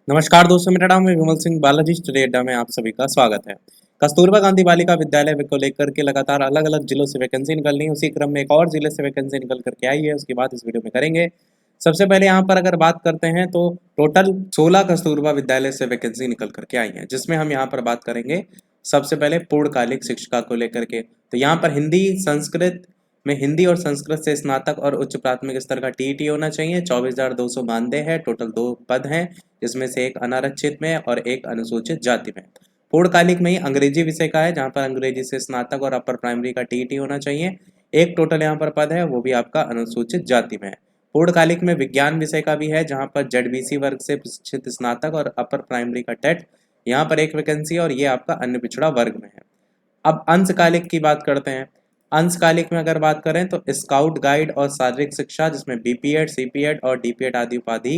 नमस्कार दोस्तों, मेरा नाम है विमल सिंह बालाजी। स्टडी अड्डा में आप सभी का स्वागत है। कस्तूरबा गांधी बालिका विद्यालय को लेकर के लगातार अलग अलग जिलों से वैकेंसी निकल रही है। उसी क्रम में एक और जिले से वैकेंसी निकल करके आई है, उसकी बात इस वीडियो में करेंगे। सबसे पहले यहाँ पर अगर बात करते हैं तो टोटल 16 कस्तूरबा विद्यालय से वैकेंसी निकल करके आई है, जिसमें हम यहाँ पर बात करेंगे सबसे पहले पूर्णकालिक शिक्षिका को लेकर के। तो यहाँ पर हिंदी और संस्कृत से स्नातक और उच्च प्राथमिक स्तर का टीईटी होना चाहिए। 24,200 मानदेय है। टोटल 2 पद हैं, जिसमें से एक अनारक्षित में और एक अनुसूचित जाति में। पूर्णकालिक में ही अंग्रेजी विषय का है, जहाँ पर अंग्रेजी से स्नातक और अपर प्राइमरी का टीईटी होना चाहिए। एक टोटल यहाँ पर पद है, वो भी आपका अनुसूचित जाति में है। पूर्णकालिक में विज्ञान विषय का भी है, जहाँ पर जेडबीसी वर्ग से प्रशिक्षित स्नातक और अपर प्राइमरी का टेट, यहाँ पर एक वैकेंसी और ये आपका अन्य पिछड़ा वर्ग में है। अब अंशकालिक की बात करते हैं। अंशकालिक में अगर बात करें तो स्काउट गाइड और शारीरिक शिक्षा, जिसमें बीपीएड, सीपीएड और डीपीएड आदि उपाधि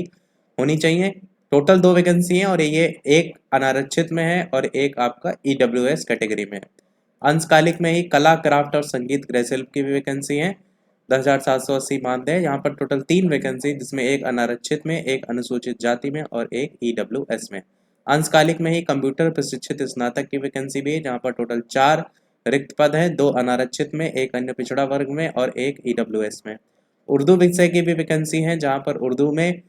होनी चाहिए। टोटल 2 वैकेंसी हैं और ये एक अनारक्षित में है और एक आपका ईडब्ल्यूएस कैटेगरी में है। अंशकालिक में ही कला, क्राफ्ट और संगीत गृहशिल्प की भी वैकेंसी है। 10,780 मानदेय। यहाँ पर टोटल 3 वैकेंसी, जिसमें एक अनारक्षित में, एक अनुसूचित जाति में और एक ईडब्ल्यूएस में। अंशकालिक में ही कंप्यूटर प्रशिक्षित स्नातक की वैकेंसी भी है, जहाँ पर टोटल 4 रिक्त पद हैं, 2 अनारक्षित में, एक अन्य पिछड़ा वर्ग में और एक ईडब्ल्यूएस में। उर्दू विषय की भी वैकेंसी है, जहाँ पर उर्दू में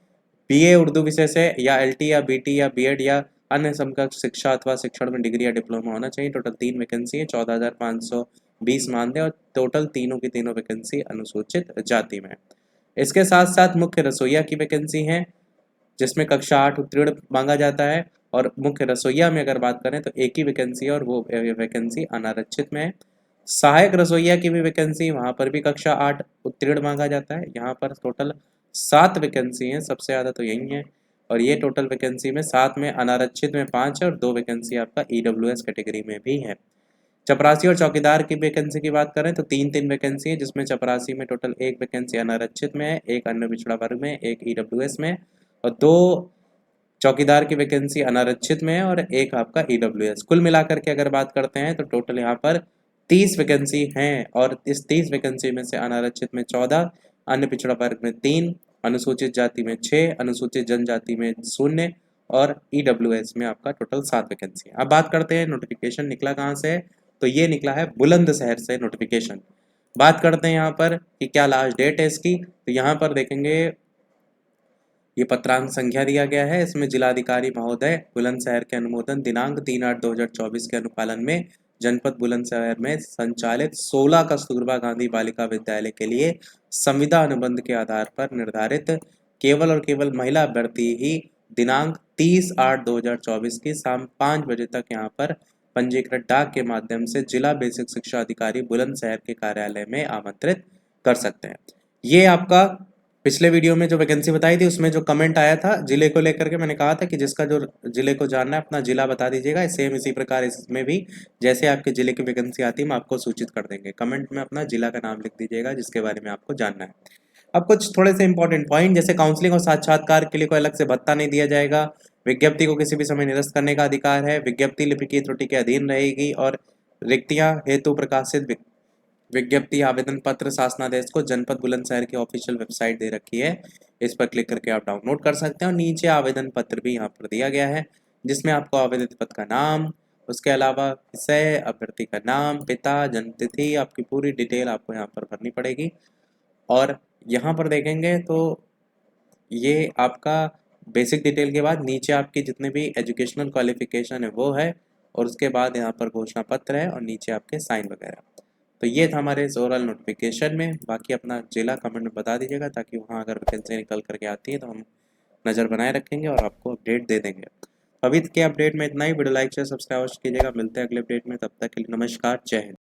बीए उर्दू विषय से या एलटी या बीटी या बीएड या अन्य समकक्ष शिक्षा अथवा शिक्षण में डिग्री या डिप्लोमा होना चाहिए। टोटल 3 वैकेंसी है। 14,520 मानदेय और टोटल तीनों की तीनों वैकेंसी अनुसूचित जाति में। इसके साथ साथ मुख्य रसोइया की वैकेंसी है, जिसमें कक्षा 8 उत्तीर्ण मांगा जाता है। और मुख्य रसोइया में अगर बात करें तो एक ही वैकेंसी है और वो वैकेंसी अनारक्षित में है। सहायक रसोइया की भी वैकेंसी, वहाँ पर भी कक्षा 8 उत्तीर्ण मांगा जाता है। यहाँ पर टोटल 7 वैकेंसी हैं, सबसे ज़्यादा तो यही है। और ये टोटल वैकेंसी में 7 में अनारक्षित में 5 है और 2 वैकेंसी आपका ईडब्ल्यूएस कैटेगरी में भी है। चपरासी और चौकीदार की वैकेंसी की बात करें तो 3 वैकेंसी है, जिसमें चपरासी में टोटल 1 वैकेंसी अनारक्षित में है, एक अन्य पिछड़ा वर्ग में, एक ईडब्ल्यूएस में और 2 चौकीदार की वैकेंसी अनारक्षित में है और एक आपका ईडब्ल्यूएस। कुल मिलाकर के अगर बात करते हैं तो टोटल यहाँ पर 30 वैकेंसी हैं और इस 30 वैकेंसी में से अनारक्षित में 14, अन्य पिछड़ा वर्ग में 3, अनुसूचित जाति में 6, अनुसूचित जनजाति में 0 और ईडब्ल्यूएस में आपका टोटल 7 वैकेंसी है। अब बात करते हैं नोटिफिकेशन निकला कहाँ से है, तो ये निकला है बुलंदशहर से नोटिफिकेशन। बात करते हैं यहाँ पर कि क्या लास्ट डेट है इसकी, तो यहाँ पर देखेंगे ये पत्रांक संख्या दिया गया है। इसमें जिलाधिकारी महोदय बुलंदशहर के अनुमोदन दिनांक 3/8/2024 के अनुपालन में जनपद बुलंदशहर में संचालित 16 कस्तूरबा गांधी बालिका विद्यालय के लिए संविदा अनुबंध के आधार पर निर्धारित केवल और केवल महिला अभ्यर्थी ही दिनांक 30/8/2024 की शाम 5 बजे तक यहाँ पर पंजीकृत डाक के माध्यम से जिला बेसिक शिक्षा अधिकारी बुलंदशहर के कार्यालय में आमंत्रित कर सकते हैं। ये आपका पिछले वीडियो में जो वैकेंसी बताई थी उसमें जो कमेंट आया था जिले को लेकर के, मैंने कहा था कि जिसका जो जिले को जानना है अपना जिला बता दीजिएगा। सेम इसी प्रकार इसमें भी जैसे आपके जिले की वैकेंसी आती है हम आपको सूचित कर देंगे। कमेंट में अपना जिला का नाम लिख दीजिएगा जिसके बारे में आपको जानना है। अब कुछ थोड़े से इंपॉर्टेंट पॉइंट, जैसे काउंसलिंग और साक्षात्कार के लिए कोई अलग से भत्ता नहीं दिया जाएगा। विज्ञप्ति को किसी भी समय निरस्त करने का अधिकार है। विज्ञप्ति लिपि की त्रुटि के अधीन रहेगी और रिक्तियां हेतु प्रकाशित विज्ञप्ति आवेदन पत्र शासनादेश को जनपद बुलंदशहर की ऑफिशियल वेबसाइट दे रखी है, इस पर क्लिक करके आप डाउनलोड कर सकते हैं। और नीचे आवेदन पत्र भी यहाँ पर दिया गया है, जिसमें आपको आवेदित पद का नाम, उसके अलावा विषय, अभ्यर्थी का नाम, पिता, जन्म तिथि, आपकी पूरी डिटेल आपको यहाँ पर भरनी पड़ेगी। और यहाँ पर देखेंगे तो ये आपका बेसिक डिटेल के बाद नीचे आपकी जितने भी एजुकेशनल क्वालिफिकेशन है वो है, और उसके बाद यहाँ पर घोषणा पत्र है और नीचे आपके साइन वगैरह। तो ये था हमारे इस ओवरऑल नोटिफिकेशन में। बाकी अपना जिला कमेंट में बता दीजिएगा, ताकि वहाँ अगर वैकेंसी निकल करके आती है तो हम नज़र बनाए रखेंगे और आपको अपडेट दे देंगे। अभी के अपडेट में इतना ही। वीडियो लाइक शेयर सब्सक्राइब कीजिएगा। मिलते हैं अगले अपडेट में, तब तक के लिए नमस्कार, जय हिंद।